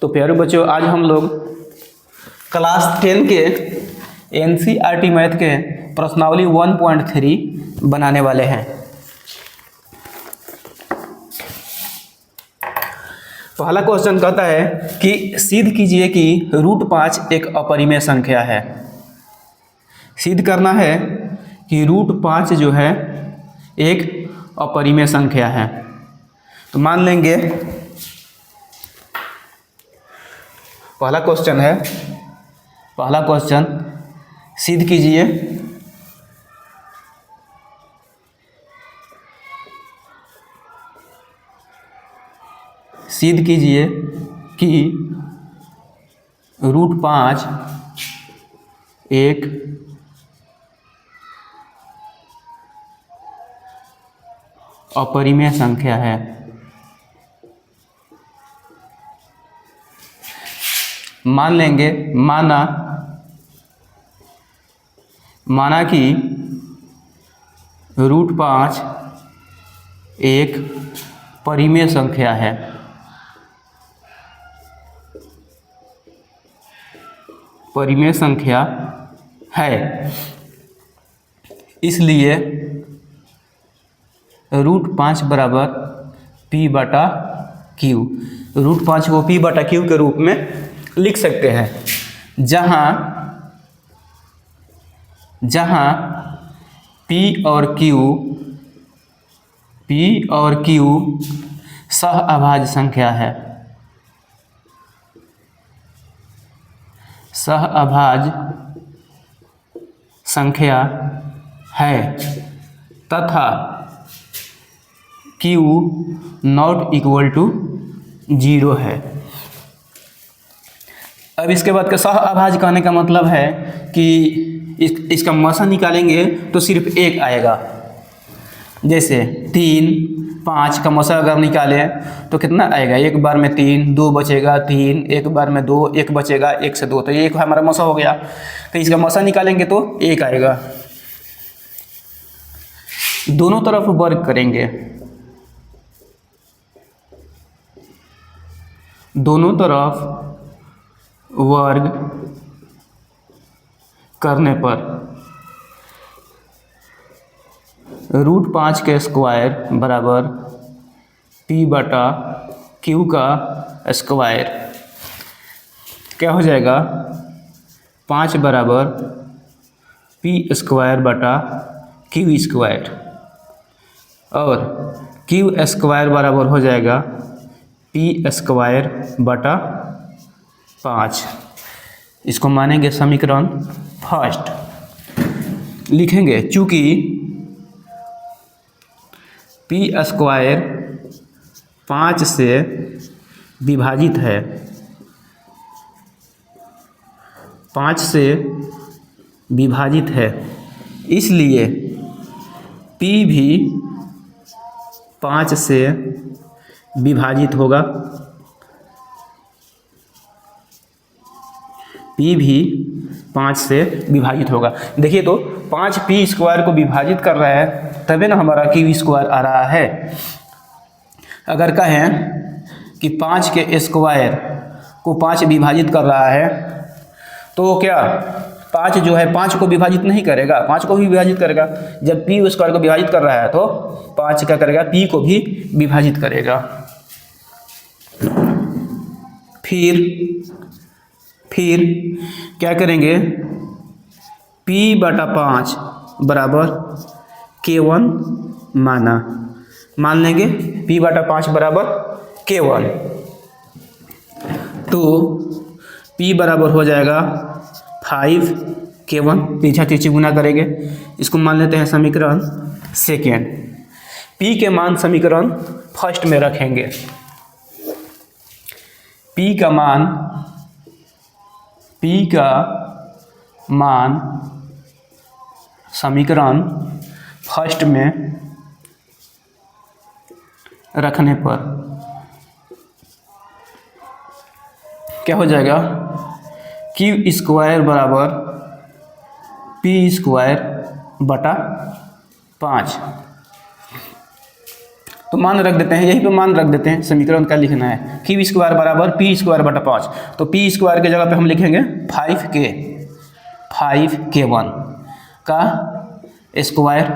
तो प्यारे बच्चों, आज हम लोग क्लास 10 के एनसीईआरटी मैथ के प्रश्नावली 1.3 बनाने वाले हैं। पहला क्वेश्चन कहता है कि सिद्ध कीजिए कि √5 एक अपरिमेय संख्या है। सिद्ध करना है कि √5 जो है एक अपरिमेय संख्या है। तो मान लेंगे, पहला क्वेश्चन सिद्ध कीजिए कि √5 एक अपरिमेय संख्या है। मान लेंगे, माना कि √5 एक परिमेय संख्या है। परिमेय संख्या है, इसलिए √5 बराबर P/Q। √5 को P/Q के रूप में लिख सकते हैं, जहाँ P और Q सहअभाज्य संख्या है। सहअभाज्य संख्या है तथा Q ≠ 0 है। अब इसके बाद का सहअभाज्य कहने का मतलब है कि इसका मसा निकालेंगे तो सिर्फ एक आएगा। जैसे 3, 5 का मसा अगर निकालें तो कितना आएगा? एक बार में 3, 2 बचेगा 3, एक बार में 2, 1 बचेगा 1 से 2, तो ये एक हमारा मसा हो गया। तो इसका मसा निकालेंगे तो 1 आएगा। दोनों तरफ वर्ग करेंगे, दोनों तरफ वर्ग करने पर √5 के स्क्वायर बराबर P/Q का स्क्वायर क्या हो जाएगा? 5 बराबर P²/Q², और Q² बराबर हो जाएगा P²/5। इसको मानेंगे समीकरण फर्स्ट। लिखेंगे चूँकि P² 5 से विभाजित है, 5 से विभाजित है, इसलिए P भी 5 से विभाजित होगा। P भी 5 से विभाजित होगा। देखिए तो 5 P² को विभाजित कर रहा है, तभी ना हमारा Q² आ रहा है। अगर कहें कि 5 के स्क्वायर को 5 विभाजित कर रहा है तो क्या 5 जो है 5 को विभाजित नहीं करेगा? 5 को भी विभाजित करेगा। जब P² को विभाजित कर रहा है तो 5 क्या करेगा? P को भी विभाजित करेगा। फिर क्या करेंगे? P/5 बराबर K1 मान लेंगे। P/5 बराबर K1, तो P बराबर हो जाएगा 5 K1, पीछा तीछी गुना करेंगे। इसको मान लेते हैं समीकरण सेकेंड। P के मान समीकरण फर्स्ट में रखेंगे। P का मान समीकरण फर्स्ट में रखने पर क्या हो जाएगा? Q² बराबर P²/5। तो तो मान रख देते हैं, यहीं पे मान रख देते हैं। समीकरण क्या लिखना है, क्यू स्क्वायर बराबर पी स्क्वायर बटा 5। तो पी स्क्वायर की जगह पे हम लिखेंगे 5k1 का स्क्वायर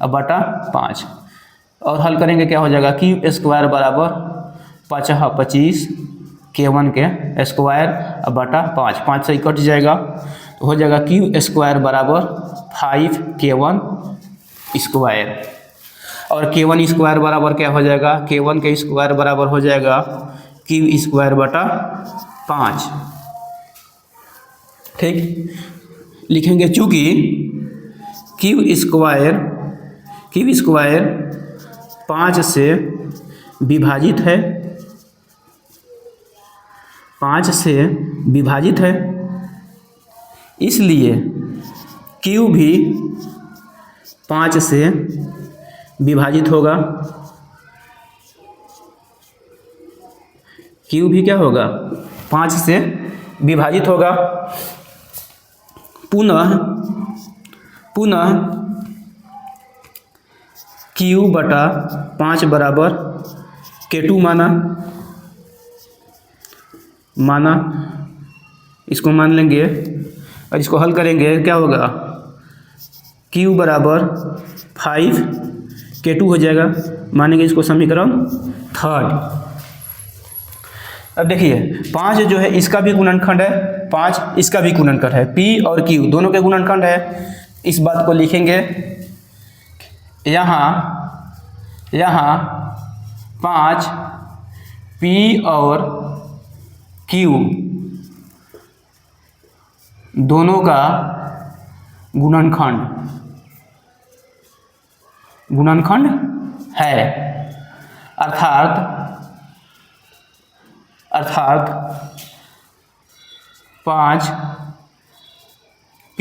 बटा 5 और हल करेंगे क्या हो जाएगा, क्यू स्क्वायर बराबर 25 k1 के स्क्वायर बटा 5 से कट जाएगा तो हो जाएगा क्यू स्क्वायर बराबर 5k1 स्क्वायर और k1 स्क्वायर बराबर क्या हो जाएगा, k1 के स्क्वायर बराबर हो जाएगा क्यू स्क्वायर बटा 5। ठीक, लिखेंगे चूँकि क्यू स्क्वायर 5 से विभाजित है, 5 से विभाजित है, इसलिए क्यू भी 5 से विभाजित होगा। क्यू भी क्या होगा, 5 से विभाजित होगा। पुनः क्यू बटा 5 बराबर k2 माना, इसको मान लेंगे और इसको हल करेंगे क्या होगा, क्यू बराबर 5k2 हो जाएगा, मानेंगे इसको समीकरण 3। अब देखिए 5 जो है इसका भी गुणनखंड है, 5 इसका भी गुणनखंड है, p और q दोनों के गुणनखंड है। इस बात को लिखेंगे यहाँ 5 p और q दोनों का गुणनखंड है, अर्थात 5 p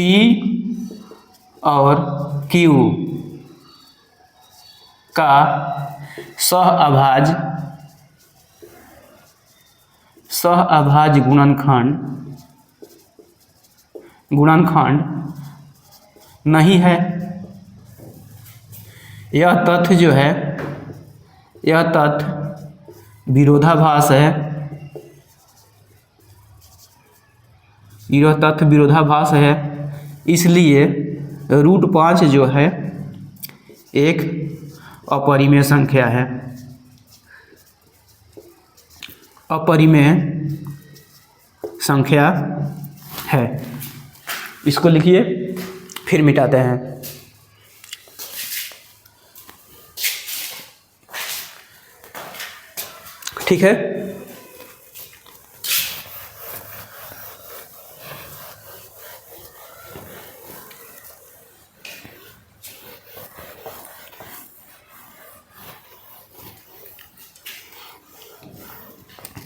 और q का सहअभाज्य गुणनखंड नहीं है। यह तथ्य जो है, यह तथ्य विरोधाभास है, यह तथ्य विरोधाभास है, इसलिए √5 जो है एक अपरिमेय संख्या है, अपरिमेय संख्या है। इसको लिखिए फिर मिटाते हैं। ठीक है,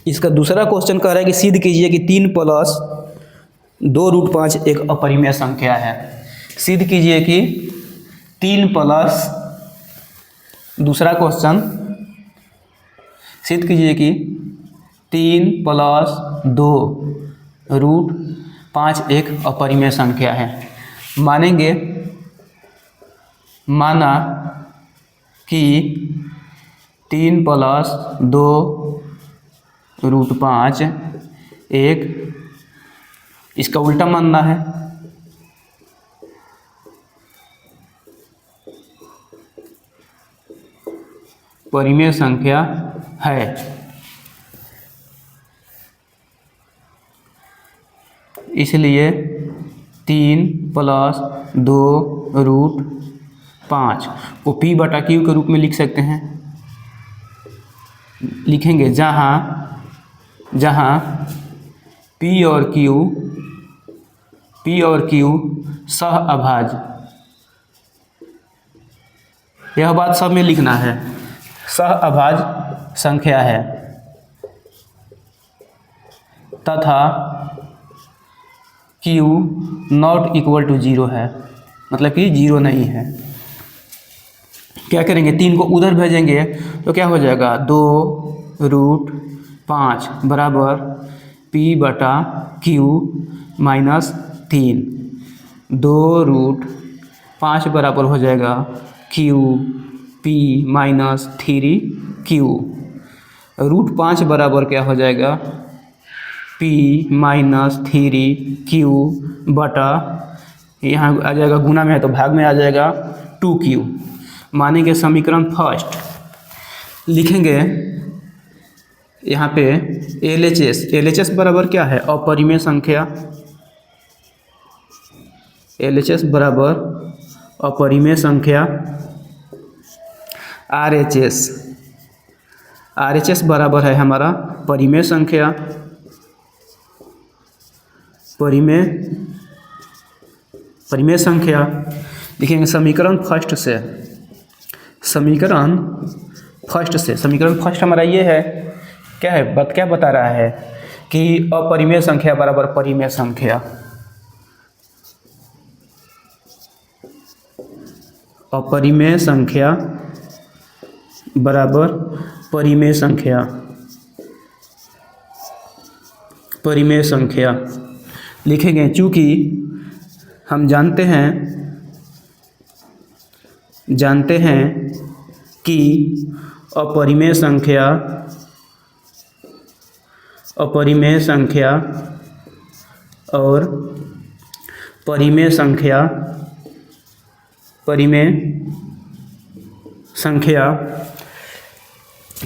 इसका दूसरा क्वेश्चन कह रहा है कि सिद्ध कीजिए कि 3 + 2√5 एक अपरिमेय संख्या है। सिद्ध कीजिए कि 3 + दूसरा क्वेश्चन, सिद्ध कीजिए कि 3 + 2√5 एक अपरिमेय संख्या है। माना कि 3 + 2√5 एक, इसका उल्टा मानना है, परिमेय संख्या है। इसलिए 3 + 2√5 को p बटा q के रूप में लिख सकते हैं। लिखेंगे जहाँ p और q सहअभाज्य, यह बात सब में लिखना है, सहअभाज्य संख्या है तथा q ≠ 0 है, मतलब कि 0 नहीं है। क्या करेंगे, 3 को उधर भेजेंगे तो क्या हो जाएगा, 2√5 बराबर p बटा q -3, 2√5 बराबर हो जाएगा q P minus 3Q। Root 5 बराबर क्या हो जाएगा, P माइनस 3Q बटा, यहाँ आ जाएगा गुना में है तो भाग में आ जाएगा 2Q। मानेंगे समीकरण फर्स्ट, लिखेंगे यहाँ पे LHS बराबर क्या है, अपरिमेय संख्या। LHS बराबर अपरिमेय संख्या। RHS बराबर है हमारा परिमेय संख्या। परिमेय संख्या लिखेंगे समीकरण फर्स्ट से। समीकरण फर्स्ट हमारा ये है, क्या है, क्या बता रहा है कि अपरिमेय संख्या बराबर परिमेय संख्या। अपरिमेय संख्या बराबर परिमेय संख्या। परिमेय संख्या लिखेंगे, चूँकि हम जानते हैं कि अपरिमेय संख्या और परिमेय संख्या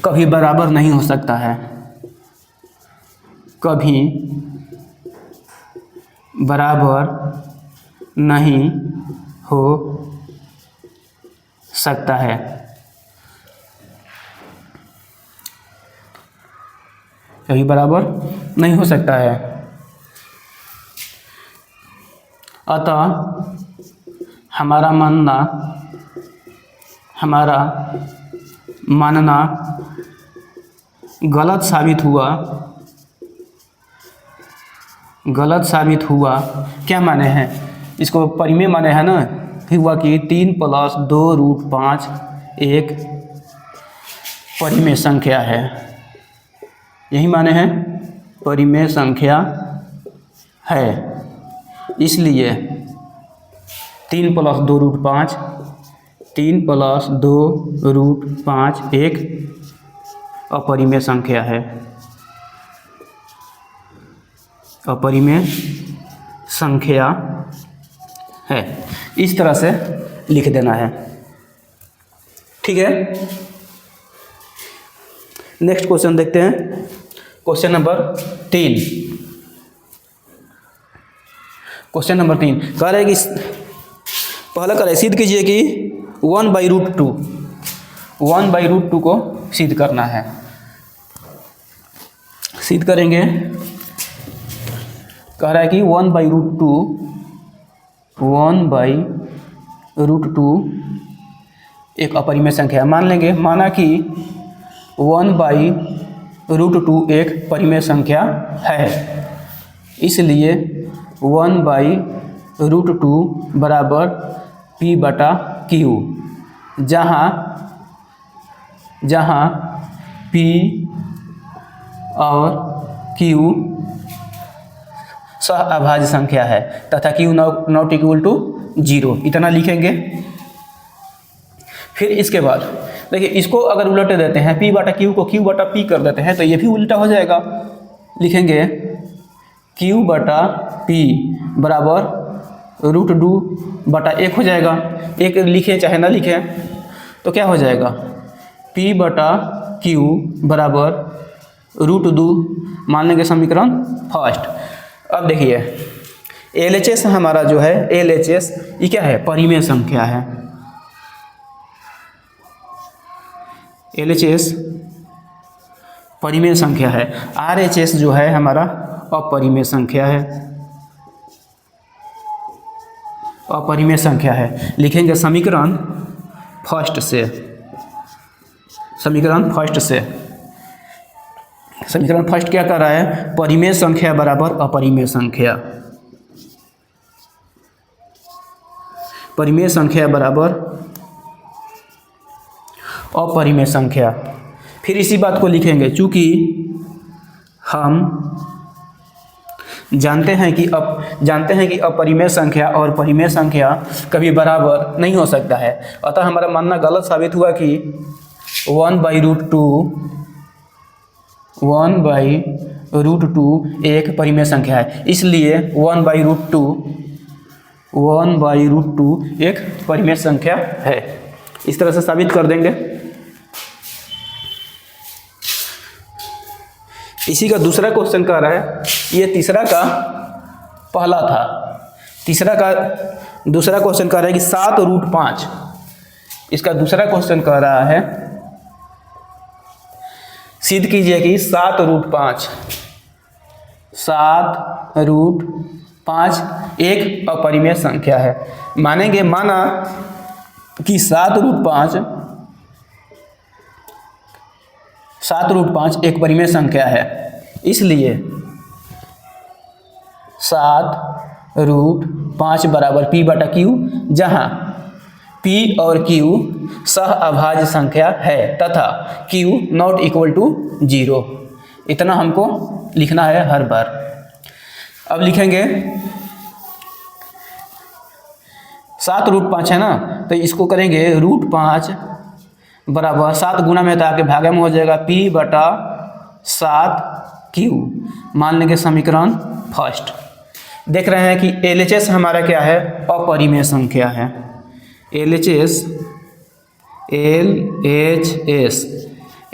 कभी बराबर नहीं हो सकता है, कभी बराबर नहीं हो सकता है। कभी बराबर नहीं हो सकता है। अतः हमारा मानना गलत साबित हुआ। क्या माने हैं, इसको परिमेय माने हैं ना, फिर हुआ कि 3 + 2√5 एक परिमेय संख्या है। यही माने हैं परिमेय संख्या है। इसलिए 3 + 2√5 एक अपरिमेय संख्या है। अपरिमेय संख्या है, इस तरह से लिख देना है। ठीक है, नेक्स्ट क्वेश्चन देखते हैं। क्वेश्चन नंबर 3 कह रहे हैं कि पहला कह रहे सिद्ध कीजिए कि 1/√2 को सिद्ध करना है। सिद्ध करेंगे, कह रहा है कि 1/√2 एक अपरिमेय संख्या है। माना कि 1/√2 एक परिमेय संख्या है, इसलिए 1/√2 बराबर P/Q, जहाँ P और Q सहअभाज्य संख्या है तथा Q नॉट इक्वल टू 0, इतना लिखेंगे। फिर इसके बाद देखिए, इसको अगर उलट देते हैं, P/Q को Q/P कर देते हैं तो ये भी उल्टा हो जाएगा। लिखेंगे Q/P बराबर √2/1 हो जाएगा। एक लिखें चाहे ना लिखें तो क्या हो जाएगा, P/Q बराबर √2। मान लेंगे समीकरण फर्स्ट। अब देखिए LHS हमारा जो है, LHS ये क्या है, परिमेय संख्या है। LHS परिमेय संख्या है। RHS जो है हमारा अपरिमेय संख्या है। अपरिमेय संख्या है। लिखेंगे समीकरण फर्स्ट से। समीकरण फर्स्ट क्या कर रहा है, परिमेय संख्या बराबर अपरिमेय संख्या। परिमेय संख्या बराबर अपरिमेय संख्या। फिर इसी बात को लिखेंगे, चूंकि हम जानते हैं कि अपरिमेय संख्या और परिमेय संख्या कभी बराबर नहीं हो सकता है। अतः हमारा मानना गलत साबित हुआ कि 1/√2 एक परिमेय संख्या है, इसलिए 1/√2 एक परिमेय संख्या है। इस तरह से साबित कर देंगे। इसी का दूसरा क्वेश्चन कह रहा है, ये तीसरा का पहला था, तीसरा का दूसरा क्वेश्चन कह रहा है कि 7√5। इसका दूसरा क्वेश्चन कह रहा है, सिद्ध कीजिए कि 7√5 एक अपरिमेय संख्या है। माना कि 7√5 एक परिमेय संख्या है, इसलिए 7√5 बराबर P/Q, जहाँ P और Q सहअभाज्य संख्या है तथा Q नॉट इक्वल टू 0। इतना हमको लिखना है हर बार। अब लिखेंगे 7√5 है ना, तो इसको करेंगे √5 बराबर 7 गुना में आके भागे में हो जाएगा P/7Q। मान लेंगे समीकरण फर्स्ट। देख रहे हैं कि LHS हमारा क्या है, अपरिमेय संख्या है।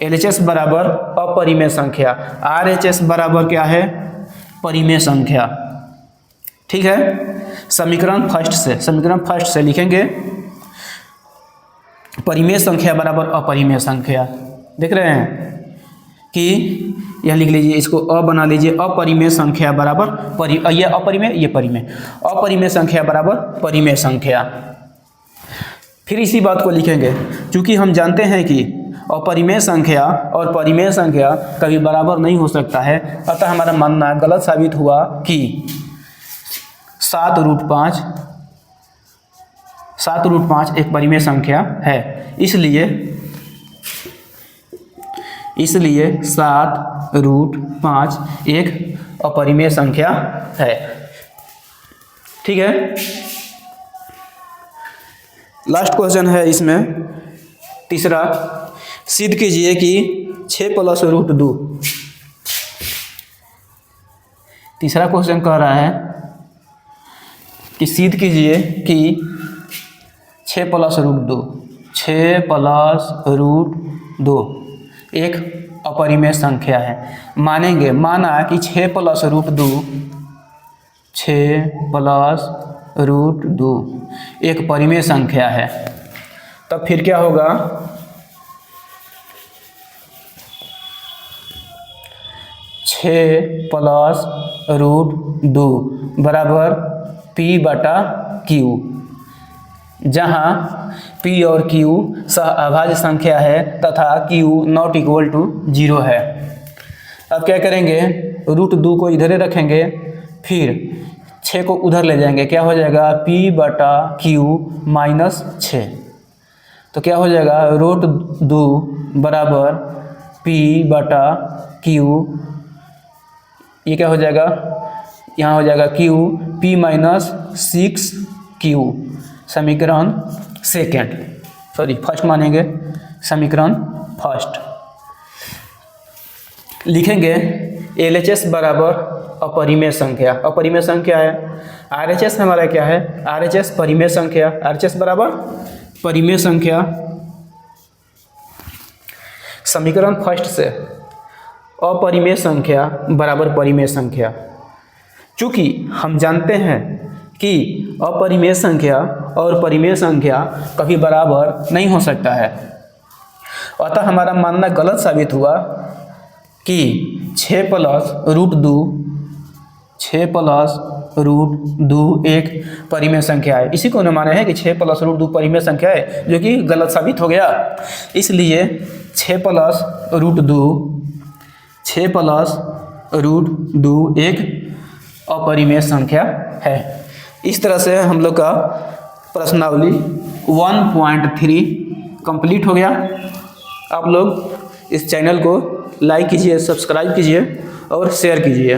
LHS बराबर अपरिमेय संख्या, RHS बराबर क्या है, परिमेय संख्या। ठीक है, समीकरण फर्स्ट से लिखेंगे परिमेय संख्या बराबर अपरिमेय संख्या। देख रहे हैं कि यह लिख लीजिए, इसको अ बना लीजिए, अपरिमेय संख्या बराबर ये अपरिमेय, ये परिमेय, अपरिमेय संख्या बराबर परिमेय संख्या। फिर इसी बात को लिखेंगे, क्योंकि हम जानते हैं कि अपरिमेय संख्या और परिमेय संख्या कभी बराबर नहीं हो सकता है, अतः हमारा मानना गलत साबित हुआ कि 7√5 एक परिमेय संख्या है। इसलिए 7√5 एक अपरिमेय संख्या है। ठीक है, लास्ट क्वेश्चन है इसमें तीसरा, सिद्ध कीजिए कि 6 + √2। तीसरा क्वेश्चन कह रहा है कि सिद्ध कीजिए कि 6 + √2 एक अपरिमेय संख्या है। माना कि 6 + √2 एक परिमेय संख्या है, तब फिर क्या होगा, (6 + √2 बराबर P/Q, जहाँ P और Q सहअभाज्य संख्या है तथा Q नॉट इक्वल टू 0 है। अब क्या करेंगे, √2 को इधर रखेंगे, फिर 6 को उधर ले जाएंगे, क्या हो जाएगा P/Q -6। तो क्या हो जाएगा, √2 बराबर P/Q, ये क्या हो जाएगा, यहाँ हो जाएगा Q P -6Q। समीकरण फर्स्ट मानेंगे, समीकरण फर्स्ट लिखेंगे। LHS बराबर अपरिमेय संख्या, अपरिमेय संख्या है। RHS हमारा क्या है, RHS परिमेय संख्या, RHS बराबर परिमेय संख्या। समीकरण फर्स्ट से अपरिमेय संख्या बराबर परिमेय संख्या। चूँकि हम जानते हैं कि अपरिमेय संख्या और परिमेय संख्या कभी बराबर नहीं हो सकता है, अतः हमारा मानना गलत साबित हुआ कि 6 + √2 एक परिमेय संख्या है। इसी को उन्होंने माना है कि 6 + √2 परिमेय संख्या है, जो कि गलत साबित हो गया। इसलिए 6 + √2 एक अपरिमेय संख्या है। इस तरह से हम लोग का प्रश्नावली 1.3 कंप्लीट हो गया। आप लोग इस चैनल को लाइक कीजिए, सब्सक्राइब कीजिए और शेयर कीजिए।